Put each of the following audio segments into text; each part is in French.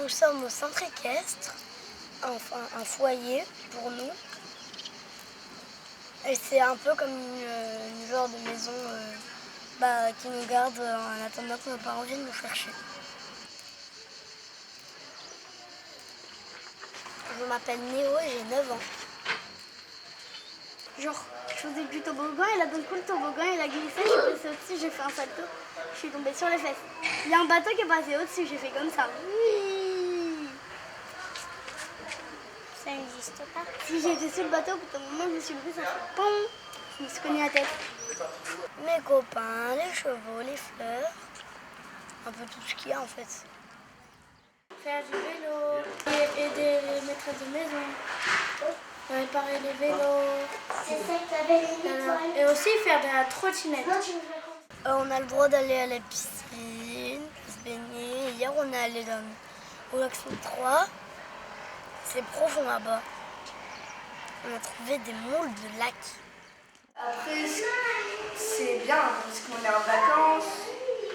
nous sommes au centre équestre, enfin un foyer pour nous. Et c'est un peu comme une genre de maison qui nous garde en attendant que nos parents viennent nous chercher. Je m'appelle Néo et j'ai 9 ans. Genre, je faisais du toboggan et là d'un coup le toboggan il a glissé, je suis passée au-dessus, j'ai fait un salto, je suis tombée sur les fesses. Il y a un bateau qui est passé au-dessus, j'ai fait comme ça. Oui. Ça n'existe pas. Si j'ai été sur le bateau, au moment où je me suis levée, ça fait pom, je me suis cognée la tête. Mes copains, les chevaux, les fleurs, un peu tout ce qu'il y a en fait. Faire du vélo, et aider les maîtresses de maison. Réparer les vélos. Et aussi faire de la trottinette. On a le droit d'aller à la piscine, se baigner. Hier, on est allé au lac 3. C'est profond là-bas. On a trouvé des moules de lac. Après, c'est bien parce qu'on est en vacances.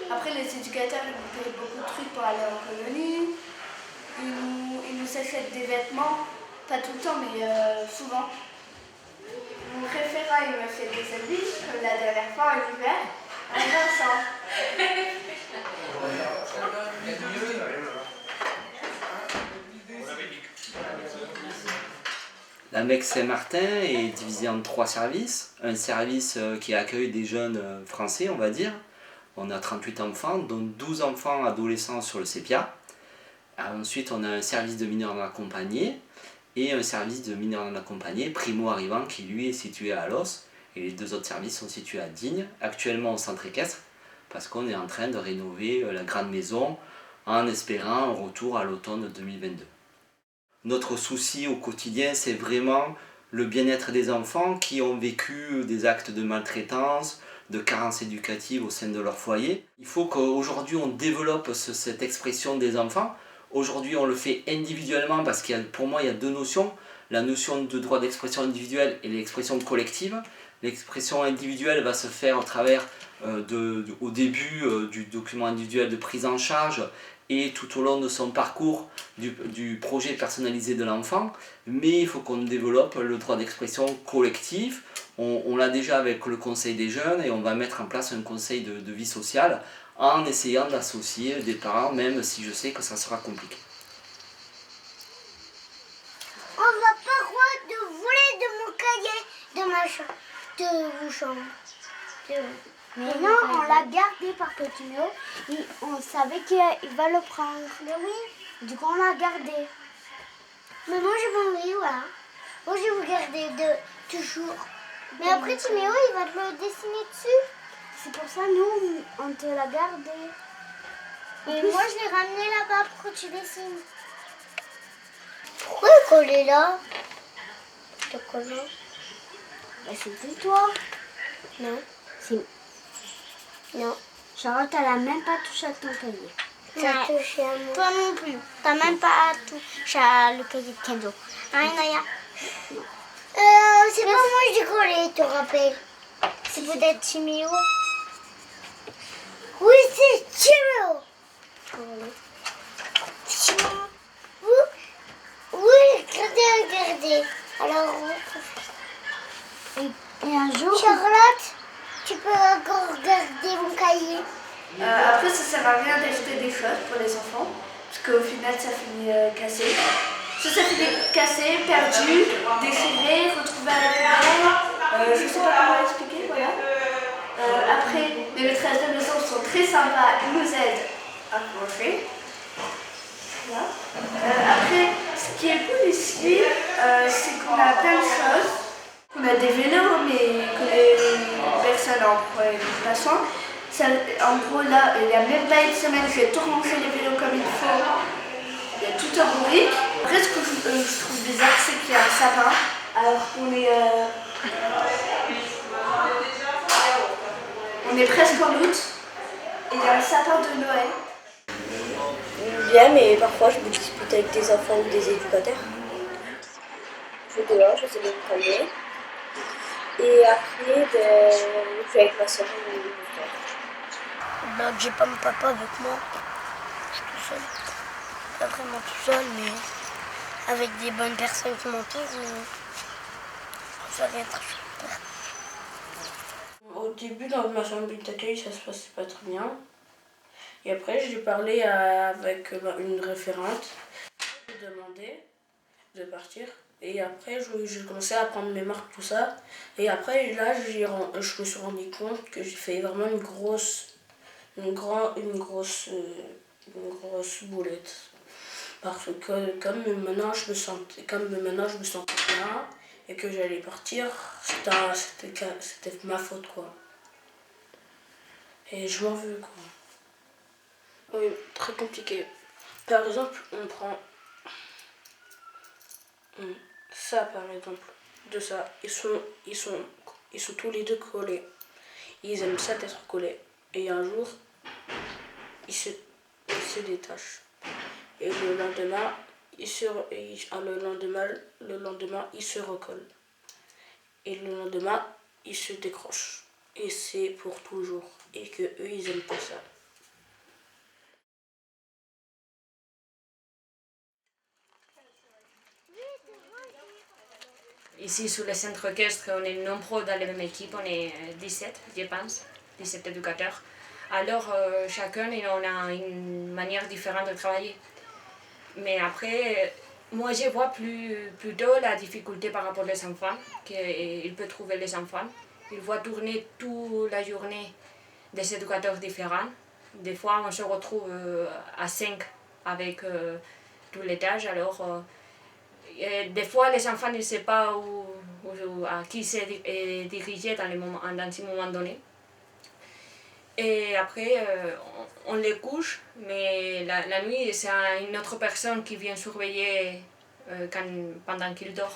Après, les éducateurs ils nous payent beaucoup de trucs pour aller en colonie. Ils nous achètent des vêtements. Pas tout le temps, mais souvent. Mon référent, il m'a fait des habits, comme la dernière fois, en hiver, à Vincent. La Mecque Saint-Martin est divisée en 3 services. Un service qui accueille des jeunes français, on va dire. On a 38 enfants, dont 12 enfants adolescents sur le sépia. Ensuite, on a un service de mineurs non accompagnés et un service de mineurs non accompagnés primo-arrivant qui lui est situé à Alos. Et les 2 autres services sont situés à Digne, actuellement au centre équestre, parce qu'on est en train de rénover la grande maison en espérant un retour à l'automne 2022. Notre souci au quotidien, c'est vraiment le bien-être des enfants qui ont vécu des actes de maltraitance, de carence éducative au sein de leur foyer. Il faut qu'aujourd'hui on développe cette expression des enfants. Aujourd'hui on le fait individuellement parce que pour moi il y a 2 notions. La notion de droit d'expression individuelle et l'expression collective. L'expression individuelle va se faire au travers au début du document individuel de prise en charge et tout au long de son parcours du projet personnalisé de l'enfant, mais il faut qu'on développe le droit d'expression collectif. On l'a déjà avec le conseil des jeunes et on va mettre en place un conseil de vie sociale en essayant d'associer des parents, même si je sais que ça sera compliqué. On n'a pas le droit de voler de mon cahier, de ma chambre, de vos chambres. Mais non, on l'a gardé par petit Méo. On savait qu'il va le prendre. Mais oui. Du coup, on l'a gardé. Mais moi, j'ai pas envie, voilà. Moi, je vais vous garder toujours. Mais après, Timéo, il va te le dessiner dessus. C'est pour ça, nous, on te l'a gardé. Et moi, je l'ai ramené là-bas pour que tu dessines. Pourquoi il est collé là? Le collant. Bah, c'était toi. Non. Non. Charlotte, elle a même pas touché à ton cahier. T'as touché à moi. Toi non plus. T'as même pas touché à le cahier de Kenzo. Hein, Naya? Non. C'est pas moi qui ai collé, tu te rappelles? C'est peut-être Timéo. Oui, c'est Timéo. Oui, regardez. Alors, et un jour... Charlotte, tu peux encore regarder mon cahier. Après, ça sert à rien d'acheter des choses pour les enfants, parce qu'au final, ça finit cassé. Ça finit cassé, perdu, déchiré, retrouvé à la poubelle. Je sais pas comment l'expliquer, voilà. Après, les maîtresses de maison sont très sympas, elles nous aident à manger. Voilà. Après, ce qui est cool ici, c'est qu'on a plein de choses. On a des vélos, mais que les personnes en prennent pas soin. En gros, là, il n'y a même pas une semaine, j'ai tout rangé les vélos comme il faut. Il y a tout en bourrique. Après, ce que je trouve bizarre, c'est qu'il y a un sapin, alors qu'on est... on est presque en août, et il y a un sapin de Noël. Bien, mais parfois je me dispute avec des enfants ou des éducateurs. Je vais dehors, j'essaie de me calmer. Et après, je vais avec ma soeur et mon frère. J'ai pas mon papa avec moi. Je suis tout seul. pas vraiment tout seul, mais avec des bonnes personnes qui m'entourent, ça va être super. Au début, dans ma chambre d'accueil, ça se passait pas très bien. Et après, j'ai parlé avec une référente. J'ai demandé de partir. Et après, j'ai commencé à prendre mes marques, tout ça. Et après, là, je me suis rendu compte que j'ai fait vraiment une grosse boulette. Parce que comme maintenant je me sentais bien et que j'allais partir, c'était ma faute, quoi. Et je m'en veux, quoi. Oui, très compliqué. Par exemple, on prend ça, par exemple, de ça. Ils sont tous les deux collés. Ils aiment ça d'être collés. Et un jour, ils se détachent. Et le lendemain, ils se recollent. Et le lendemain, ils se décrochent. Et c'est pour toujours. Et que eux, ils aiment pas ça. Ici, sur le centre équestre, on est nombreux dans la même équipe, on est 17, je pense, 17 éducateurs. Alors, chacun, on a une manière différente de travailler. Mais après, moi, je vois plutôt la difficulté par rapport aux enfants, qu'il peut trouver les enfants. Il voit tourner toute la journée des éducateurs différents. Des fois, on se retrouve à 5 avec tous les tâches. Alors, des fois, les enfants ne savent pas à qui se diriger dans un moment donné. Et après, on les couche, mais la nuit, c'est une autre personne qui vient surveiller pendant qu'ils dorment.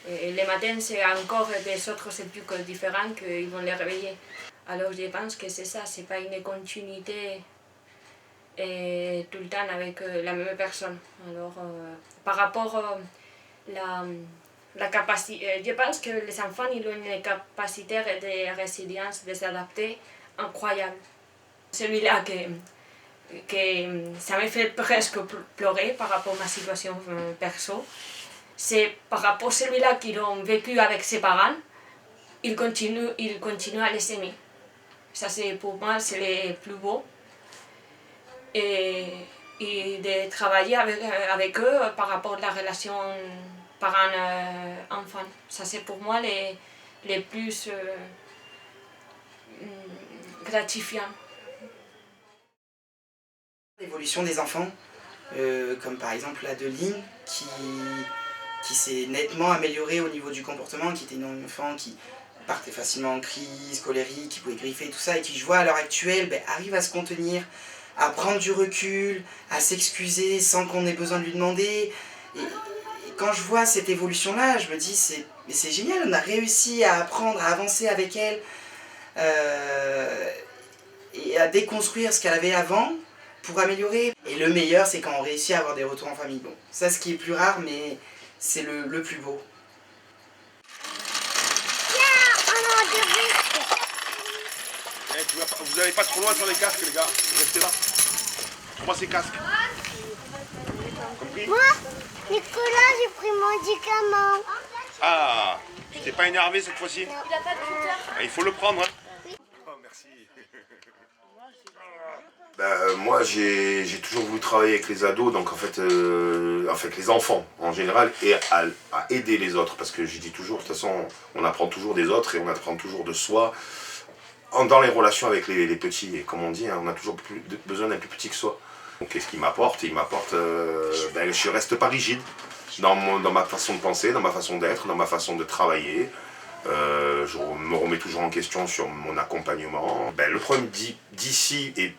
Et le matin, c'est encore des autres éduques différents qui vont les réveiller. Alors je pense que c'est ça, c'est pas une continuité tout le temps avec la même personne. Alors, par rapport à la capacité, je pense que les enfants ils ont une capacité de résilience, de s'adapter incroyable. Celui-là que ça me fait presque pleurer par rapport à ma situation perso, c'est par rapport à celui-là qu'ils ont vécu avec ses parents, il continue à les aimer. Ça, pour moi, c'est le plus beau. Et de travailler avec eux par rapport à la relation parent-enfant. Ça, c'est pour moi les plus gratifiant. L'évolution des enfants, comme par exemple Adeline, qui s'est nettement améliorée au niveau du comportement, qui était une enfant qui partait facilement en crise, colérique, qui pouvait griffer tout ça, et qui, je vois à l'heure actuelle, arrive à se contenir, à prendre du recul, à s'excuser sans qu'on ait besoin de lui demander. Et quand je vois cette évolution-là, je me dis, c'est génial, on a réussi à apprendre, à avancer avec elle, et à déconstruire ce qu'elle avait avant pour améliorer. Et le meilleur, c'est quand on réussit à avoir des retours en famille. Bon, ça, ce qui est plus rare, mais c'est le plus beau. Vous n'allez pas trop loin sur les casques, les gars. Restez là. Moi, c'est casque. Compris? Moi, Nicolas, j'ai pris mon médicament. Ah, tu t'es pas énervé cette fois-ci? Non. Il faut le prendre. Hein. Oui. Oh, merci. Moi, j'ai toujours voulu travailler avec les ados, donc en fait les enfants en général, et à aider les autres, parce que je dis toujours, de toute façon, on apprend toujours des autres et on apprend toujours de soi dans les relations avec les petits. Et comme on dit, hein, on a toujours besoin d'un plus petit que soi. Donc, qu'est-ce qu'il m'apporte? Il m'apporte, je reste pas rigide dans ma façon de penser, dans ma façon d'être, dans ma façon de travailler. Je me remets toujours en question sur mon accompagnement. Le problème d'ici et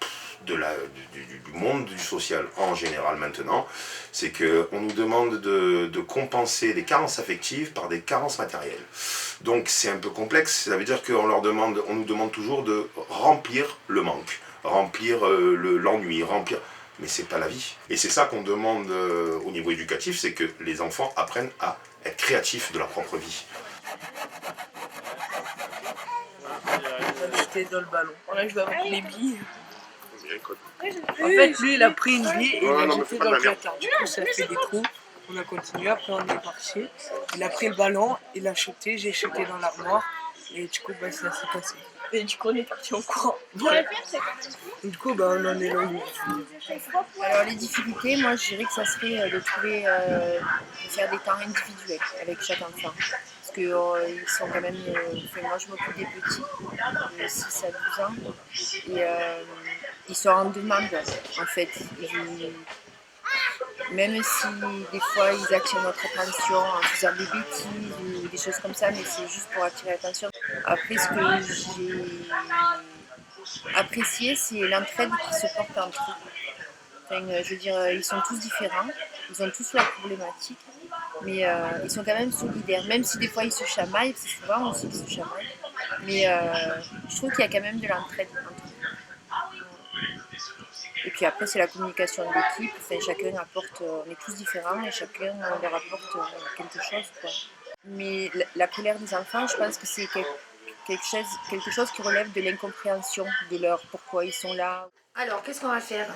du monde du social en général maintenant, c'est qu'on nous demande de compenser des carences affectives par des carences matérielles. Donc c'est un peu complexe, ça veut dire qu'on nous demande toujours de remplir le manque, remplir l'ennui, remplir... Mais c'est pas la vie. Et c'est ça qu'on demande au niveau éducatif, c'est que les enfants apprennent à être créatifs de leur propre vie. J'étais dans le ballon. Là, je dois avoir les billes. y a un code. En fait, lui, il a pris une bille et il Ouais, l'a non, mais jeté faut pas dans de le la merde. placard. Du coup, ça fait des trous. On a continué, après on est marché. Il a pris le ballon, il a chuté, j'ai chuté dans l'armoire. Et du coup, bah, ça s'est passé. Et du coup, on est parti en courant. Ouais. Du coup, bah, on en est là. Alors les difficultés, moi je dirais que ça serait de trouver, de faire des temps individuels avec chaque enfant. Parce que ils sont quand même, enfin, moi je m'occupe des petits, de 6 à 12 ans, et ils sont en demande en fait. Même si des fois ils attirent notre attention en faisant des bêtises ou des choses comme ça, mais c'est juste pour attirer l'attention. Après ce que j'ai apprécié, c'est l'entraide qui se porte entre eux. Enfin, je veux dire, ils sont tous différents, ils ont tous leurs problématiques, mais ils sont quand même solidaires, même si des fois ils se chamaillent, c'est souvent aussi qu'ils se chamaillent, mais je trouve qu'il y a quand même de l'entraide entre eux. Et puis après, c'est la communication de l'équipe, enfin, chacun apporte, on est tous différents et chacun leur apporte quelque chose, quoi. Mais la colère des enfants, je pense que c'est quelque chose qui relève de l'incompréhension de leur pourquoi ils sont là. Alors, qu'est-ce qu'on va faire?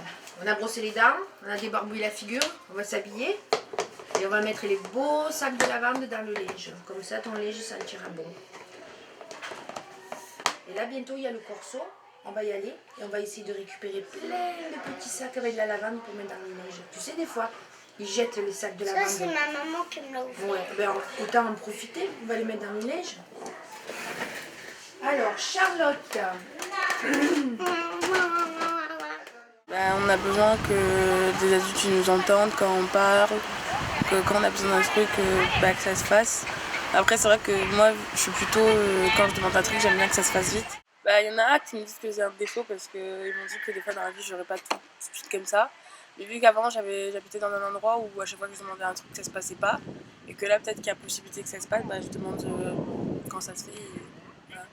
On a brossé les dents, on a débarbouillé la figure, on va s'habiller et on va mettre les beaux sacs de lavande dans le linge. Comme ça, ton linge sentira bon. Et là, bientôt, il y a le corso. On va y aller et on va essayer de récupérer plein de petits sacs avec de la lavande pour mettre dans le linge. Tu sais, des fois, ils jettent les sacs de lavande. Ça, c'est ma maman qui me l'a offert. Ouais, ben, autant en profiter. On va les mettre dans le linge. Alors, Charlotte. On a besoin que des adultes nous entendent quand on parle, que quand on a besoin d'un truc, que ça se fasse. Après, c'est vrai que moi, je suis plutôt, quand je demande un truc, j'aime bien que ça se fasse vite. Il y en a qui me disent que c'est un défaut parce qu'ils m'ont dit que des fois dans la vie, j'aurais pas tout de suite comme ça. Mais vu qu'avant, j'habitais dans un endroit où à chaque fois que je demandais un truc, ça se passait pas. Et que là, peut-être qu'il y a possibilité que ça se passe, je demande quand ça se fait. Et voilà.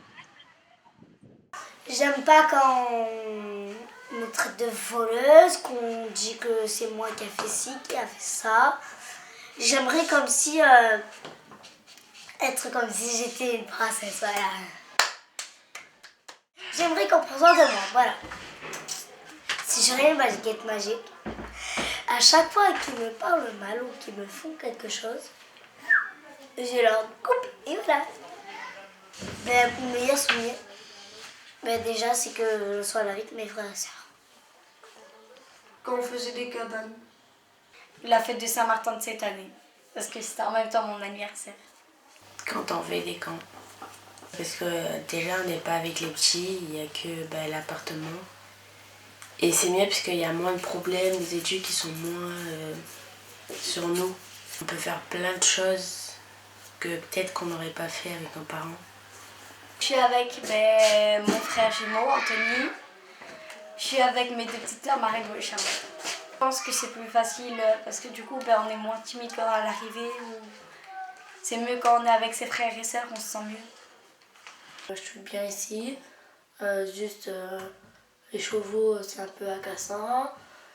J'aime pas quand on me traite de voleuse, qu'on dit que c'est moi qui a fait ci, qui a fait ça. J'aimerais comme si être comme si j'étais une princesse, voilà. J'aimerais qu'on prenne soin de moi, voilà. Si j'ai une baguette magique, à chaque fois qu'ils me parlent mal ou qu'ils me font quelque chose, je leur coupe et voilà. Mon meilleur souvenir, déjà, c'est que je sois avec mes frères et sœurs. Quand on faisait des cabanes. La fête de Saint-Martin de cette année, parce que c'était en même temps mon anniversaire. Quand on fait des camps. Parce que déjà, on n'est pas avec les petits, il n'y a que l'appartement. Et c'est mieux parce qu'il y a moins de problèmes, les études qui sont moins sur nous. On peut faire plein de choses que peut-être qu'on n'aurait pas fait avec nos parents. Je suis avec mon frère jumeau, Anthony. Je suis avec mes 2 petites sœurs, Marie-Lou et Charlotte. Je pense que c'est plus facile parce que du coup, on est moins timide quand à l'arrivée. C'est mieux quand on est avec ses frères et sœurs, on se sent mieux. Je suis bien ici, juste les chevaux c'est un peu agaçant.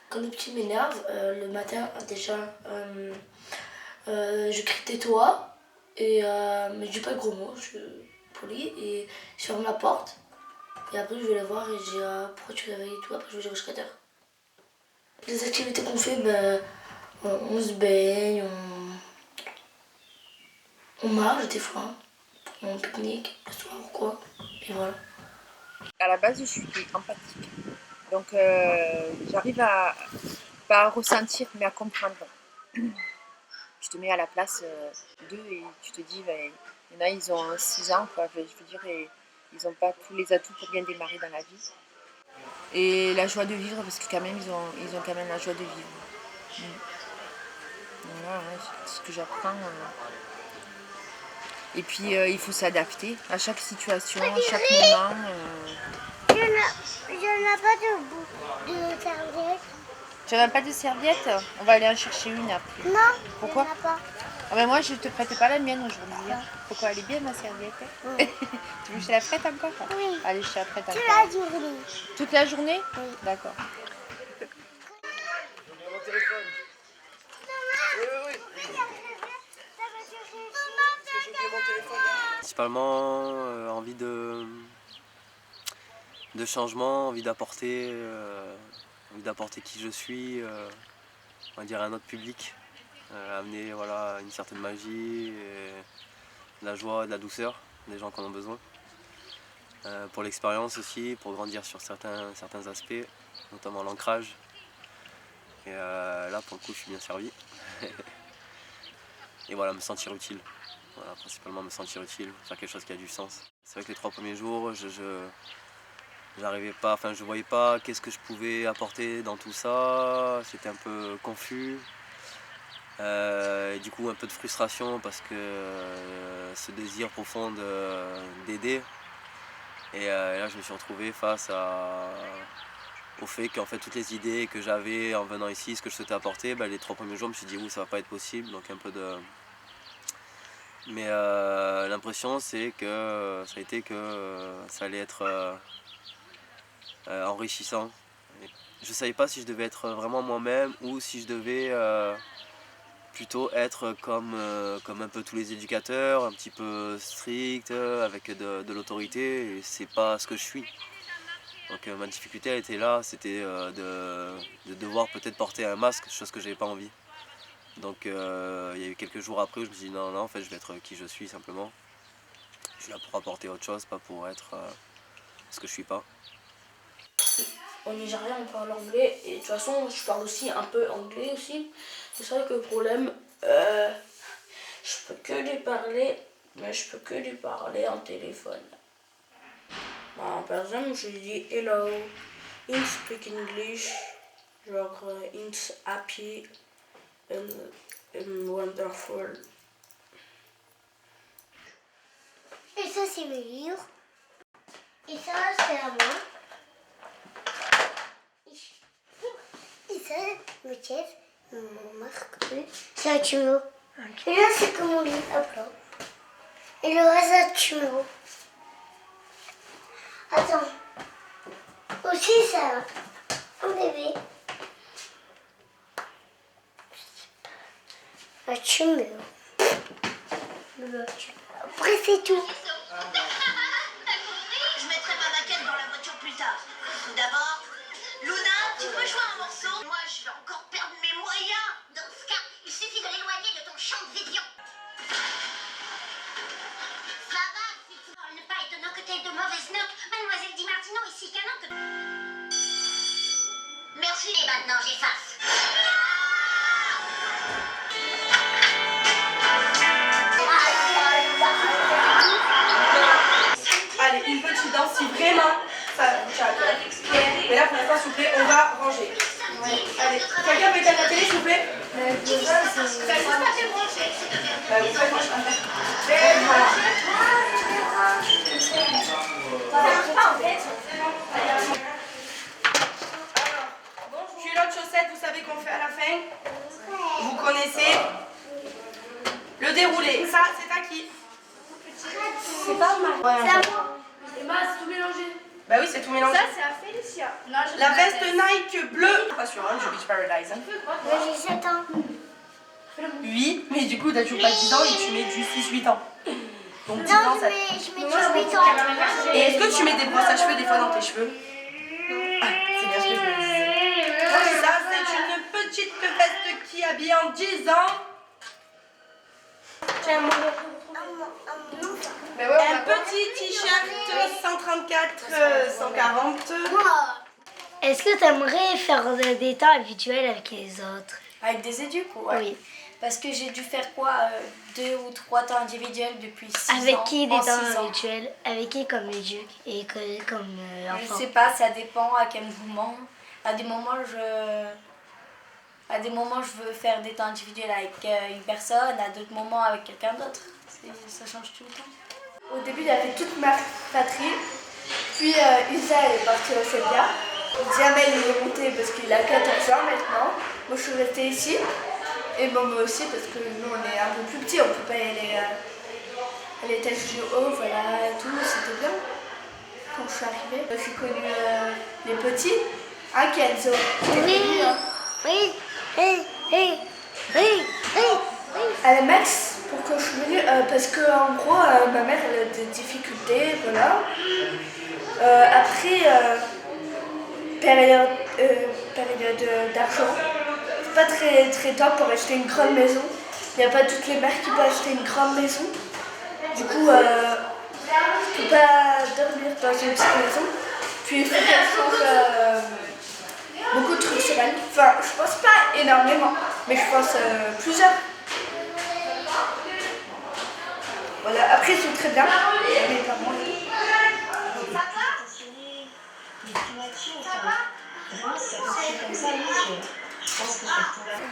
Quand les petits m'énervent, le matin déjà, je crie tais-toi, mais je dis pas de gros mots, je suis polie et je ferme la porte. Et après je vais les voir et je dis pourquoi tu réveilles et tout, après je vais dire au secrétaire. Les activités qu'on fait, on se baigne, on marche des fois. On pique-nique, le soir ou quoi, et voilà. À la base, je suis empathique. Donc, j'arrive à, pas à ressentir, mais à comprendre. Tu te mets à la place d'eux et tu te dis, il y en a, ils ont 6 ans, quoi. Je veux dire, et ils n'ont pas tous les atouts pour bien démarrer dans la vie. Et la joie de vivre, parce que quand même, ils ont quand même la joie de vivre. Voilà, c'est ce que j'apprends. Et puis il faut s'adapter à chaque situation, à chaque moment. Je n'ai pas de serviette. Tu n'as pas de serviette? On va aller en chercher une après. Non. Pourquoi? Il y en a pas. Moi je te prête pas la mienne aujourd'hui. Pourquoi? Elle est bien ma serviette. Oui. Tu veux que je te la prête encore? Oui. Allez, je te la prête encore. Toute la journée. Toute la journée? Oui. D'accord. Mon téléphone. Oui. Principalement envie de changement, envie d'apporter qui je suis, on va dire à un autre public, amener voilà, une certaine magie, et de la joie, de la douceur, des gens qui en ont besoin. Pour l'expérience aussi, pour grandir sur certains aspects, notamment l'ancrage. Et là pour le coup je suis bien servi. Et voilà, me sentir utile. Voilà, principalement me sentir utile, faire quelque chose qui a du sens. C'est vrai que les 3 premiers jours, j'arrivais pas, enfin je voyais pas qu'est-ce que je pouvais apporter dans tout ça, c'était un peu confus. Et du coup un peu de frustration parce que ce désir profond d'aider. Et là je me suis retrouvé face au fait qu'en fait toutes les idées que j'avais en venant ici, ce que je souhaitais apporter, les 3 premiers jours je me suis dit oui ça va pas être possible, donc un peu de... Mais l'impression c'est que ça a été que ça allait être enrichissant. Je savais pas si je devais être vraiment moi-même ou si je devais plutôt être comme un peu tous les éducateurs, un petit peu strict, avec de l'autorité, et c'est pas ce que je suis. Donc ma difficulté elle était là, c'était de devoir peut-être porter un masque, chose que j'avais pas envie. Donc il y a eu quelques jours après où je me suis dit non, en fait je vais être qui je suis simplement. Je suis là pour apporter autre chose, pas pour être ce que je suis pas. En Nigeria on parle anglais et de toute façon je parle aussi un peu anglais aussi. C'est vrai que le problème, je peux que lui parler, mais je peux que lui parler en téléphone. Par exemple je lui dis hello, in speak English, genre it's happy and wonderful. Et ça c'est mes livres. Et ça c'est à moi. Et ça, le chef, mon marque, c'est un tuméo. Et là c'est comme mon livre à plat. Et le reste c'est un tuméo. Attends. Aussi ça, un bébé. Un tuméo. Après c'est tout. Je mettrai ma maquette dans la voiture plus tard. Tout d'abord, Luna, tu peux jouer un morceau? Moi, je vais encore perdre mes moyens. Dans ce cas, il suffit de l'éloigner de ton champ de vision. Ça va, si tu parles, n'est pas étonnant que tu aies de mauvaises notes. Mademoiselle Di Martino est si canon que... Merci, et maintenant j'efface. Allez, une petite danse si vraiment ça touche à cœur. Mais là pour l'instant s'il vous plaît, on va ranger. Allez, quelqu'un peut éteindre la télé s'il vous plaît? Culotte, chaussette, vous savez qu'on fait à la fin? Vous connaissez le déroulé. Ça, c'est à qui? C'est pas mal. C'est à moi. Et moi, c'est tout mélangé. Bah oui, c'est tout mélangé. Ça, c'est à Félicia. Non, la veste Nike bleue. Pas sûr, hein, je Beach Paradise. Moi j'ai 7 ans. Oui, mais du coup, t'as toujours pas 10 ans et tu mets du 6-8 ans. Donc 10 ans, Non, ça... je mets 18 ans. Et est-ce que tu mets des brosses à cheveux des fois dans tes cheveux? Ah, c'est bien ce que je me disais. Ça, c'est une petite veste qui habille en 10 ans. Tiens, mon... Un petit t-shirt 134, 140. Est-ce que tu aimerais faire des temps habituels avec les autres? Avec des éducs, ouais. Oui. Parce que j'ai dû faire quoi 2 ou 3 temps individuels depuis 6 ans. Avec qui des en temps 6 ans. habituels? Avec qui comme éduc et comme enfant? Je sais pas, ça dépend à quel moment. À des moments, je veux faire des temps individuels avec une personne, à d'autres moments avec quelqu'un d'autre. Ça change tout le temps. Au début, il y avait toute ma fratrie. Puis Isa, elle est partie au CEPIA. Jamel, il est monté parce qu'il a 14 ans maintenant. Moi, je suis restée ici. Et moi aussi, parce que nous, on est un peu plus petits. On ne peut pas y aller à l'étage du haut, voilà, et tout. C'était bien. Quand je suis arrivée, j'ai connu les petits. Kenzo. Oui, oui, oui, oui, oui, oui. À la Max, pourquoi je suis venue parce que en gros, ma mère elle a des difficultés, voilà. Après, période d'argent, c'est pas très, très top pour acheter une grande maison. Il n'y a pas toutes les mères qui peuvent acheter une grande maison. Du coup, je ne peux pas dormir dans une petite maison. Puis il faut qu'elle change beaucoup de trucs sur elle. Enfin, je pense pas énormément, mais je pense plusieurs. Voilà, après ils sont très bien. Mais pas moi.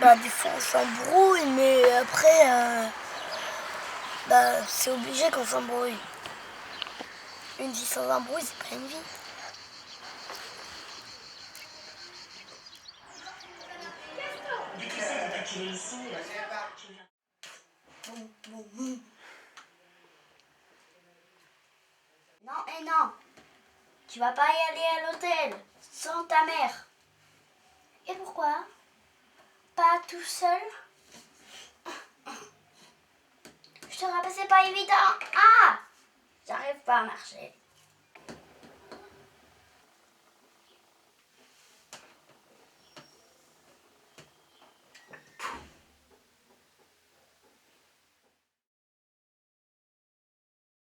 Bah, des fois on s'embrouille, mais après, bah, c'est obligé qu'on s'embrouille. Une vie sans embrouille, c'est pas une vie. Non et non, tu vas pas y aller à l'hôtel sans ta mère. Et pourquoi? Pas tout seul? Je te rappelle, c'est pas évident. Ah! J'arrive pas à marcher.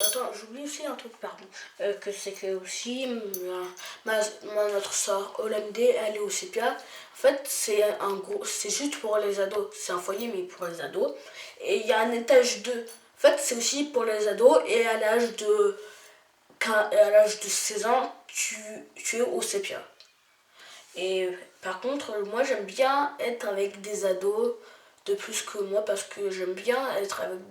Attends, j'oublie aussi un truc, pardon. Que c'est que aussi, notre sœur OLMD, elle est au CPA. En fait, c'est juste pour les ados. C'est un foyer, mais pour les ados. Et il y a un étage 2. En fait, c'est aussi pour les ados. Et à l'âge de 16 ans, tu es au CPA. Et par contre, moi, j'aime bien être avec des ados de plus que moi parce que j'aime bien être avec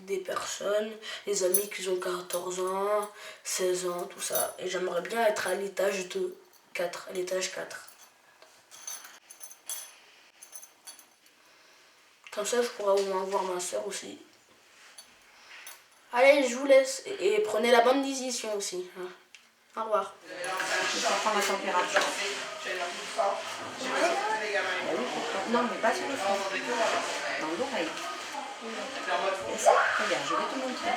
des personnes, des amis qui ont 14 ans, 16 ans, tout ça. Et j'aimerais bien être à l'étage 4. Comme ça, je pourrais au moins voir ma soeur aussi. Allez, je vous laisse et prenez la bonne décision aussi. Au revoir. Je vais prendre la température. Non, mais pas sur le front. Dans l'oreille. Regarde, je vais te montrer.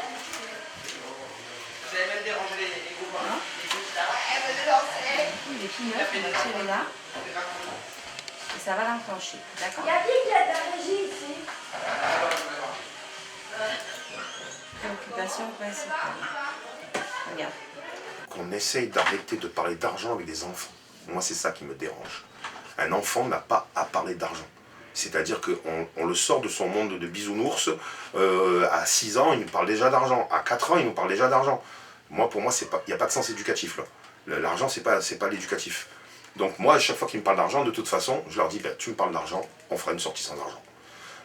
Vous avez même dérangé les gros points. Les pignons, on va tirer là. Et ça va l'enclencher. D'accord? Il y a qui a de la régie ici? Préoccupation principale. Regarde. Qu'on essaye d'arrêter de parler d'argent avec des enfants. Moi, c'est ça qui me dérange. Un enfant n'a pas à parler d'argent. C'est-à-dire qu'on le sort de son monde de bisounours. À 6 ans, il nous parle déjà d'argent. À 4 ans, il nous parle déjà d'argent. Moi, pour moi, il n'y a pas de sens éducatif là. L'argent, c'est pas l'éducatif. Donc moi, à chaque fois qu'ils me parlent d'argent, de toute façon, je leur dis, tu me parles d'argent, on fera une sortie sans argent.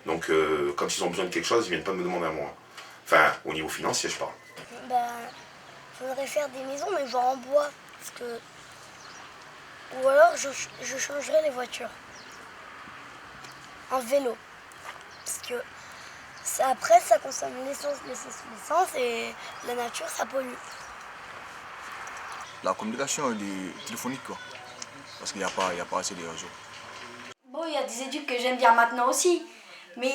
Donc quand ils ont besoin de quelque chose, ils viennent pas me demander à moi. Enfin, au niveau financier, je parle. Faudrait faire des maisons, mais genre en bois. Parce que... Ou alors, je changerais les voitures. En vélo. Parce que après, ça consomme l'essence et la nature, ça pollue. La communication est téléphonique, quoi. Parce qu'il n'y a pas assez de réseaux. Bon, il y a des éducs que j'aime bien maintenant aussi. Mais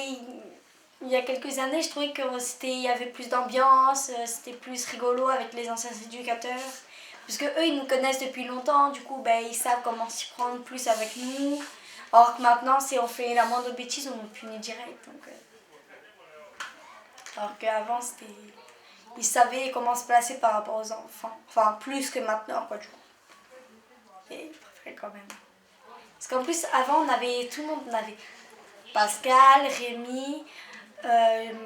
il y a quelques années, je trouvais qu'il y avait plus d'ambiance, c'était plus rigolo avec les anciens éducateurs. Parce que eux, ils nous connaissent depuis longtemps, du coup, ils savent comment s'y prendre plus avec nous. Alors que maintenant, si on fait la moindre bêtise, on nous punit direct. Donc, alors qu'avant, ils savaient comment se placer par rapport aux enfants. Enfin, plus que maintenant, quoi, du coup. Et je préférais quand même. Parce qu'en plus, avant, tout le monde, on avait Pascal, Rémi,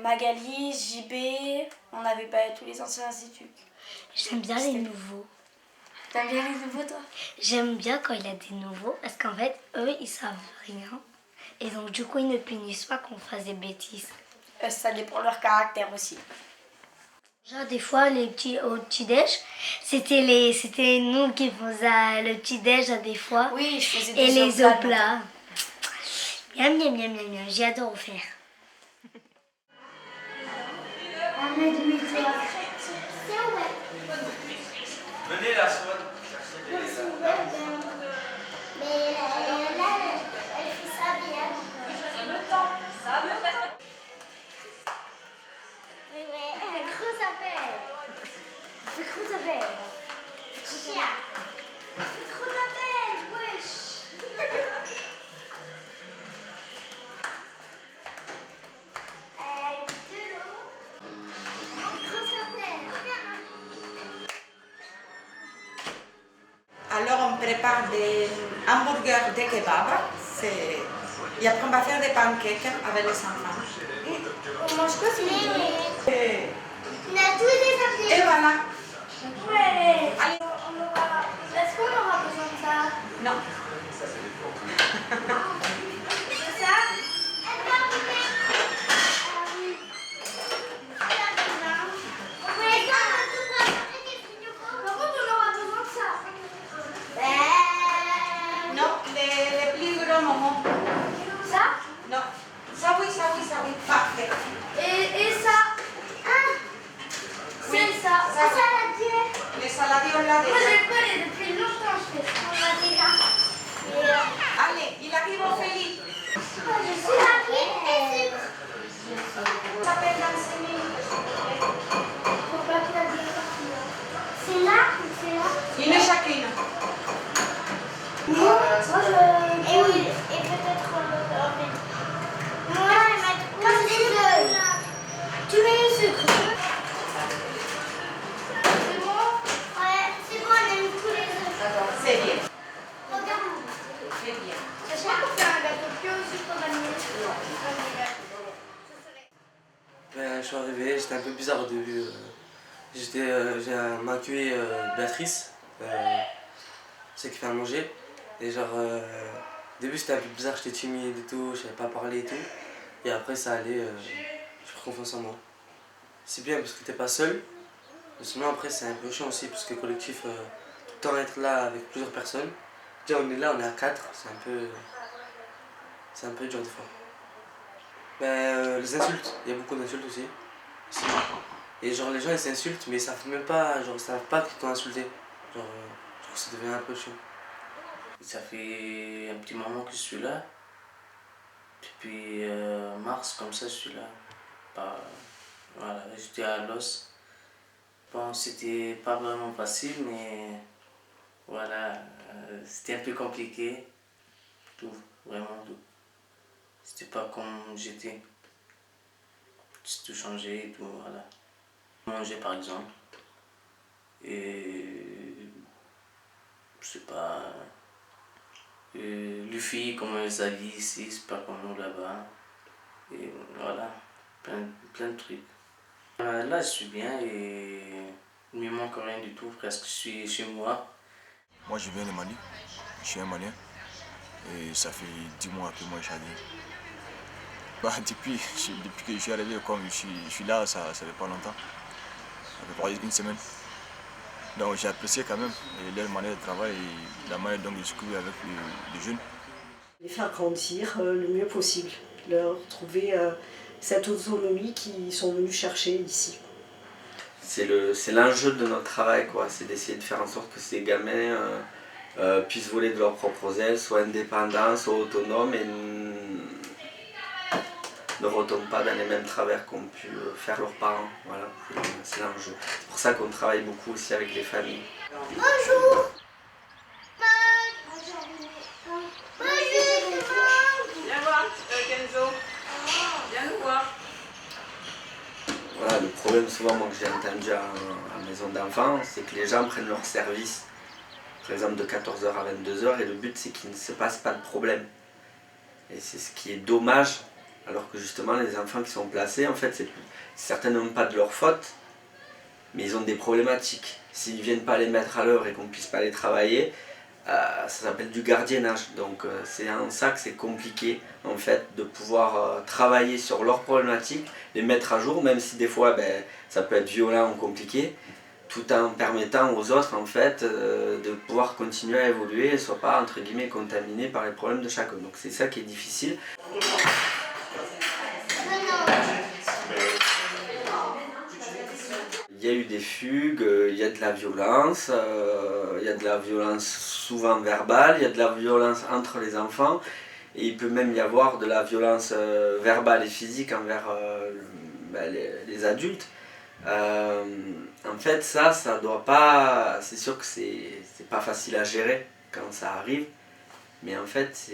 Magali, JB, on avait tous les anciens éducs. J'aime bien les nouveaux. T'aimes bien les nouveaux, toi? J'aime bien quand il y a des nouveaux, parce qu'en fait, eux, ils savent rien. Et donc, du coup, ils ne punissent pas qu'on fasse des bêtises. Ça dépend de leur caractère aussi. Genre, des fois, au petit-déj, c'était nous qui faisions le petit-déj, des fois. Oui, je faisais des et les autres plats. Miam, miam, miam, miam, miam. J'adore faire. Venez la soirée. Mais là, elle fait ça bien. Le temps, ça va bien. Mais comment ça fait? Comment ça fait? Alors on prépare des hamburgers de kebab. Et après on va faire des pancakes avec les enfants. On mange quoi ce midi? On a tous des papiers. Et voilà. Ouais. Allez. Est-ce qu'on aura besoin de ça? Non. De ça? Non, les plus gros moments. Ça? Non. Ça oui, ça oui, ça oui. Parfait. Et ça? Ah, Oui, c'est ça. ça, Ça, la bière. Les saladiers, on l'a déjà. Moi, j'ai pas les depuis longtemps, je fais ça. On l'a déjà. Allez, il arrive Ophélie. Je suis arrivée. Ça s'appelle dans 5 minutes. Faut pas que la bière. C'est là ou c'est là? Une chacune. Moi, et oui, et peut-être moi, je vais mettre comme des œufs. Tu mets le sucre. C'est bon? Ouais, c'est bon, on a mis tous les œufs. C'est bien. Regarde. C'est bien. Je sais pas pour faire un gâteau que au sucre vanille. Ben, je suis arrivé, j'étais un peu bizarre au début. J'ai accueilli Béatrice, celle qui fait à manger. Et genre, au début c'était un peu bizarre, j'étais timide et tout, je savais pas parler et tout. Et après ça allait, j'ai pris confiance en moi. C'est bien parce que t'es pas seul, mais sinon après c'est un peu chiant aussi parce que le collectif, tout le temps être là avec plusieurs personnes. Déjà on est là, on est à 4, c'est un peu dur des fois. Ben, les insultes, il y a beaucoup d'insultes aussi. Et genre les gens ils s'insultent mais ils savent même pas, genre ils savent pas qu'ils t'ont insulté. Genre, je trouve que ça devient un peu chiant. Ça fait un petit moment que je suis là. Depuis mars, comme ça, je suis là. Voilà, j'étais à Los. Bon, c'était pas vraiment facile, mais voilà, c'était un peu compliqué. Tout, vraiment tout. C'était pas comme j'étais. J'ai tout changé et tout, voilà. Manger par exemple. Et je sais pas. Les filles, comment elles s'habillent ici, c'est pas comme nous là-bas. Et voilà, plein de trucs. Là, je suis bien et il me manque rien du tout, presque je suis chez moi. Moi, je viens de Mali, je suis un Malien et ça fait 10 mois que moi je suis arrivé. Bah, depuis que je suis arrivé, comme je suis là, ça fait pas longtemps, ça fait près d'une semaine. Donc j'ai apprécié quand même leur manière de travail et la manière dont ils discutent avec les jeunes. Les faire grandir le mieux possible, leur trouver cette autonomie qu'ils sont venus chercher ici. C'est l'enjeu de notre travail, quoi. C'est d'essayer de faire en sorte que ces gamins puissent voler de leurs propres ailes, soient indépendants, soient autonomes et ne retombent pas dans les mêmes travers qu'ont pu faire leurs parents. Voilà, c'est l'enjeu. C'est pour ça qu'on travaille beaucoup aussi avec les familles. Bonjour. Viens voir, Kenzo. Viens nous voir. Voilà, le problème souvent moi, que j'ai entendu à la maison d'enfants, c'est que les gens prennent leur service, par exemple de 14h à 22h, et le but c'est qu'il ne se passe pas de problème. Et c'est ce qui est dommage, alors que justement les enfants qui sont placés, en fait, c'est certainement pas de leur faute, mais ils ont des problématiques. S'ils ne viennent pas les mettre à l'heure et qu'on ne puisse pas les travailler, ça s'appelle du gardiennage. Donc c'est en ça que c'est compliqué en fait de pouvoir travailler sur leurs problématiques, les mettre à jour, même si des fois ça peut être violent ou compliqué, tout en permettant aux autres en fait de pouvoir continuer à évoluer et ne soient pas entre guillemets contaminés par les problèmes de chacun. Donc c'est ça qui est difficile. Il y a eu des fugues, il y a de la violence, souvent verbale, il y a de la violence entre les enfants et il peut même y avoir de la violence verbale et physique envers les adultes. En fait ça doit pas, c'est sûr que c'est pas facile à gérer quand ça arrive, mais en fait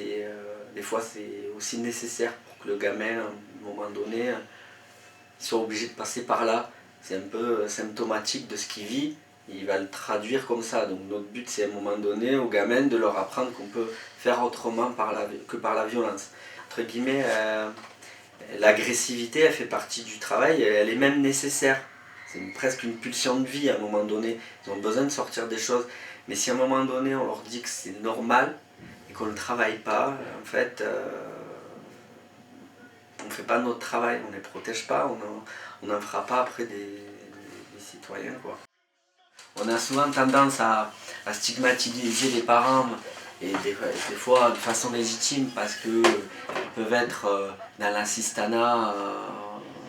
des fois c'est aussi nécessaire pour que le gamin à un moment donné soit obligé de passer par là. C'est un peu symptomatique de ce qu'il vit il va le traduire comme ça. Donc notre but c'est à un moment donné aux gamins de leur apprendre qu'on peut faire autrement que par la violence. Entre guillemets, l'agressivité elle fait partie du travail, elle est même nécessaire. C'est presque une pulsion de vie à un moment donné. Ils ont besoin de sortir des choses. Mais si à un moment donné on leur dit que c'est normal et qu'on ne travaille pas, en fait, on ne fait pas notre travail, on ne les protège pas, on n'en fera pas après des citoyens, quoi. On a souvent tendance à stigmatiser les parents, et des fois de façon légitime, parce qu'ils peuvent être dans l'assistanat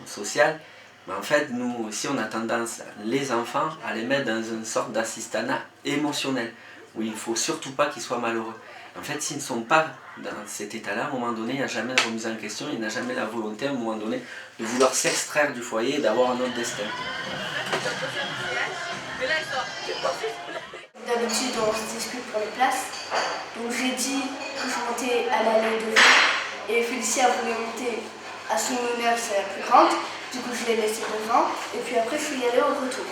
social. Mais en fait, nous aussi, on a tendance, les enfants, à les mettre dans une sorte d'assistanat émotionnel, où il ne faut surtout pas qu'ils soient malheureux. En fait, s'ils ne sont pas dans cet état-là, à un moment donné, il n'y a jamais de remise en question, il n'y a jamais la volonté, à un moment donné, de vouloir s'extraire du foyer et d'avoir un autre destin. D'habitude, on se dispute pour les places. Donc j'ai dit que je montais à l'allée devant. Et Félicia voulait monter à son honneur, c'est la plus grande. Du coup, je l'ai laissée devant. Et puis après, je suis y allée au retour.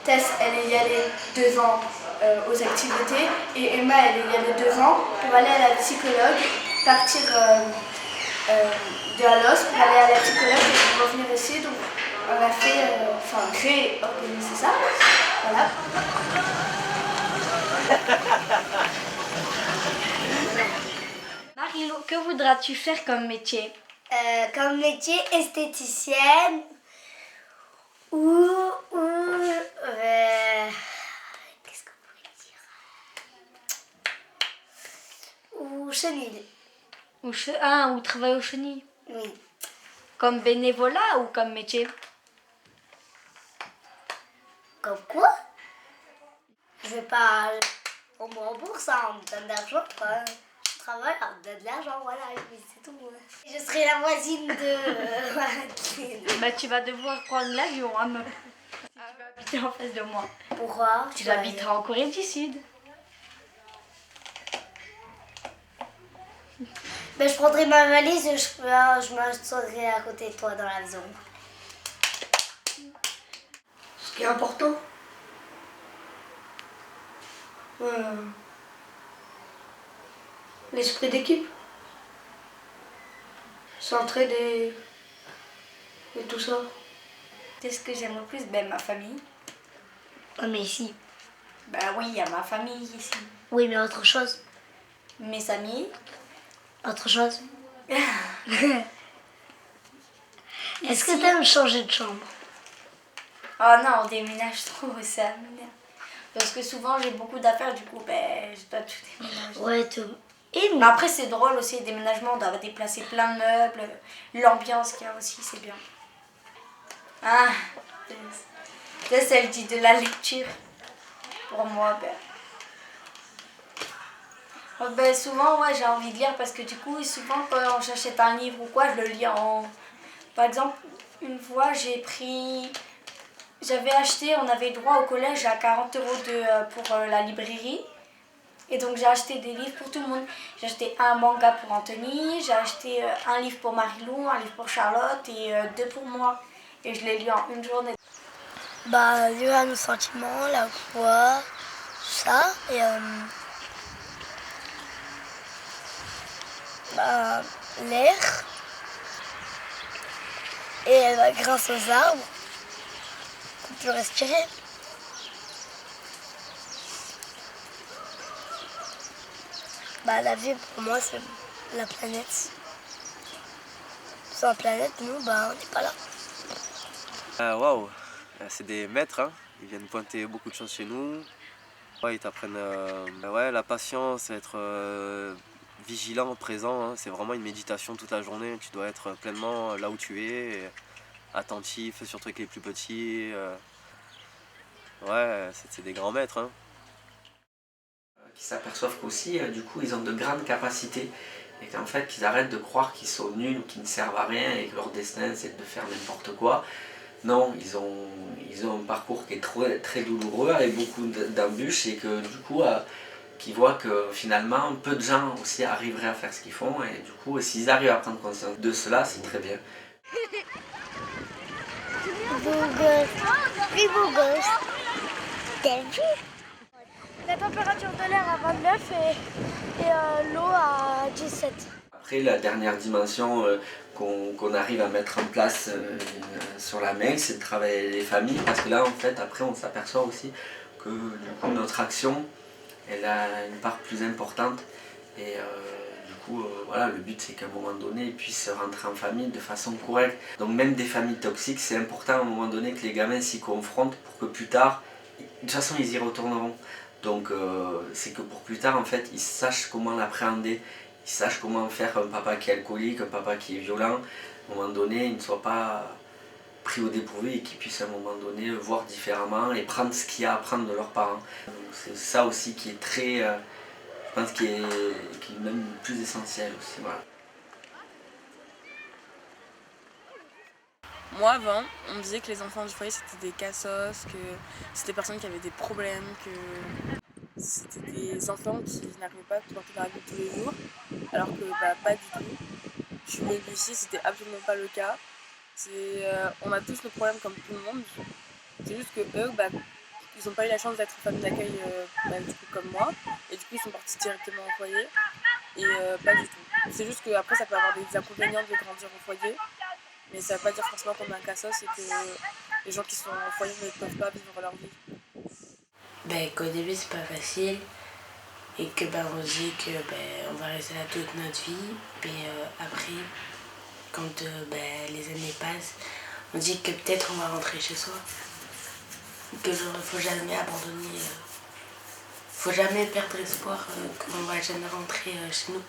Tess, elle est y allée devant aux activités. Et Emma, elle est y allée devant pour aller à la psychologue, partir de Alos pour aller à la psychologue et pour revenir ici. Donc on a fait, réorganiser ça. Voilà. Marie-Lou, que voudras-tu faire comme métier? Comme métier esthéticienne ou qu'est-ce qu'on pourrait dire? Ou chenille. Ou travailler au chenil? Oui. Comme bénévolat ou comme métier? Comme quoi? Je vais pas... On me rembourse, on me donne de l'argent, quoi. Je travaille, on me donne de l'argent, voilà, mais c'est tout. Je serai la voisine de... Bah, tu vas devoir prendre l'avion, hein, meuf. Si tu vas habiter en face de moi. Pourquoi? Tu habiteras en Corée du Sud. Mais je prendrai ma valise et je m'assoirai à côté de toi dans la maison. Ce qui est important, l'esprit d'équipe, s'entraider et tout ça. C'est ce que j'aime le plus, ma famille. Mais ici. Bah oui, il y a ma famille ici. Oui, mais autre chose. Mes amis. Autre chose. Est-ce que t'aimes changer de chambre? Oh non, on déménage trop, ça m'énerve. Parce que souvent j'ai beaucoup d'affaires, du coup, je dois tout déménager. Ouais, tout. Mais après, c'est drôle aussi, les déménagements, on doit déplacer plein de meubles. L'ambiance qu'il y a aussi, c'est bien. Ah, Tess, elle dit de la lecture. Pour moi, souvent, ouais, j'ai envie de lire parce que du coup, souvent, quand j'achète un livre ou quoi, je le lis en... Par exemple, une fois, j'avais acheté, on avait droit au collège à 40 € pour la librairie. Et donc j'ai acheté des livres pour tout le monde. J'ai acheté un manga pour Anthony, j'ai acheté un livre pour Marie-Lou, un livre pour Charlotte et 2 pour moi. Et je les lis en une journée. Lire à nos sentiments, la voix, ça. Et l'air. Et grâce aux arbres, on peut respirer. La vie, pour moi, c'est la planète. Sans planète, nous, on n'est pas là. Waouh, c'est des maîtres, hein. Ils viennent pointer beaucoup de choses chez nous. Ouais, ils t'apprennent la patience, être vigilant, présent. Hein. C'est vraiment une méditation toute la journée. Tu dois être pleinement là où tu es, et attentif, surtout avec les plus petits. Ouais, c'est des grands maîtres. Hein. Qui s'aperçoivent qu'aussi, du coup, ils ont de grandes capacités et qu'en fait, qu'ils arrêtent de croire qu'ils sont nuls ou qu'ils ne servent à rien et que leur destin, c'est de faire n'importe quoi. Non, ils ont un parcours qui est très douloureux avec beaucoup d'embûches et que du coup, qu'ils voient que finalement, peu de gens aussi arriveraient à faire ce qu'ils font et du coup, s'ils arrivent à prendre conscience de cela, c'est très bien. T'as vu? La température de l'air à 29 et l'eau à 17. Après, la dernière dimension qu'on arrive à mettre en place sur la mail, c'est de travailler les familles, parce que là, en fait, après, on s'aperçoit aussi que du coup, notre action, elle a une part plus importante. Et du coup, voilà, le but, c'est qu'à un moment donné, ils puissent rentrer en famille de façon correcte. Donc même des familles toxiques, c'est important à un moment donné que les gamins s'y confrontent pour que plus tard, de toute façon, ils y retourneront. Donc c'est que pour plus tard, en fait, ils sachent comment l'appréhender. Ils sachent comment faire un papa qui est alcoolique, un papa qui est violent. À un moment donné, ils ne soient pas pris au dépourvu et qu'ils puissent à un moment donné voir différemment et prendre ce qu'il y a à prendre de leurs parents. C'est ça aussi qui est très, je pense, qui est même plus essentiel aussi. Voilà. Moi avant, on me disait que les enfants du foyer c'était des cassos, que c'était des personnes qui avaient des problèmes, que c'était des enfants qui n'arrivaient pas à supporter dans la vie de tous les jours, alors que pas du tout. Je suis venue ici, c'était absolument pas le cas. On a tous nos problèmes comme tout le monde, c'est juste que eux, ils n'ont pas eu la chance d'être famille d'accueil du coup comme moi, et du coup ils sont partis directement au foyer, et pas du tout. C'est juste qu'après ça peut avoir des inconvénients de grandir au foyer, mais ça ne veut pas dire forcément qu'on est un cassos et que les gens qui sont au foyer ne peuvent pas vivre leur vie. Qu'au début c'est pas facile et que on se dit que on va rester là toute notre vie, mais après quand les années passent, on dit que peut-être on va rentrer chez soi, que faut jamais abandonner, faut jamais perdre espoir qu'on va jamais rentrer chez nous.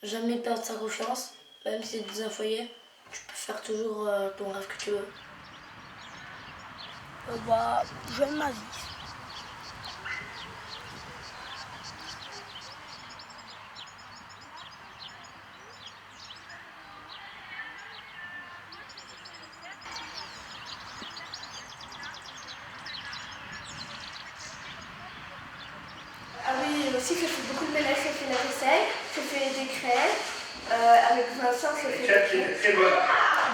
Jamais perdre sa confiance, même si c'est dans un foyer, tu peux faire toujours ton rêve que tu veux. J'aime ma vie. Ah oui, aussi je fais beaucoup de ménage, je fais la vaisselle, je fais des crêpes. Avec Vincent, je fais des crêpes.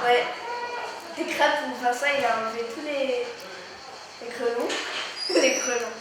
Ouais, des crêpes où Vincent il a enlevé tous les grelons. Les grelons.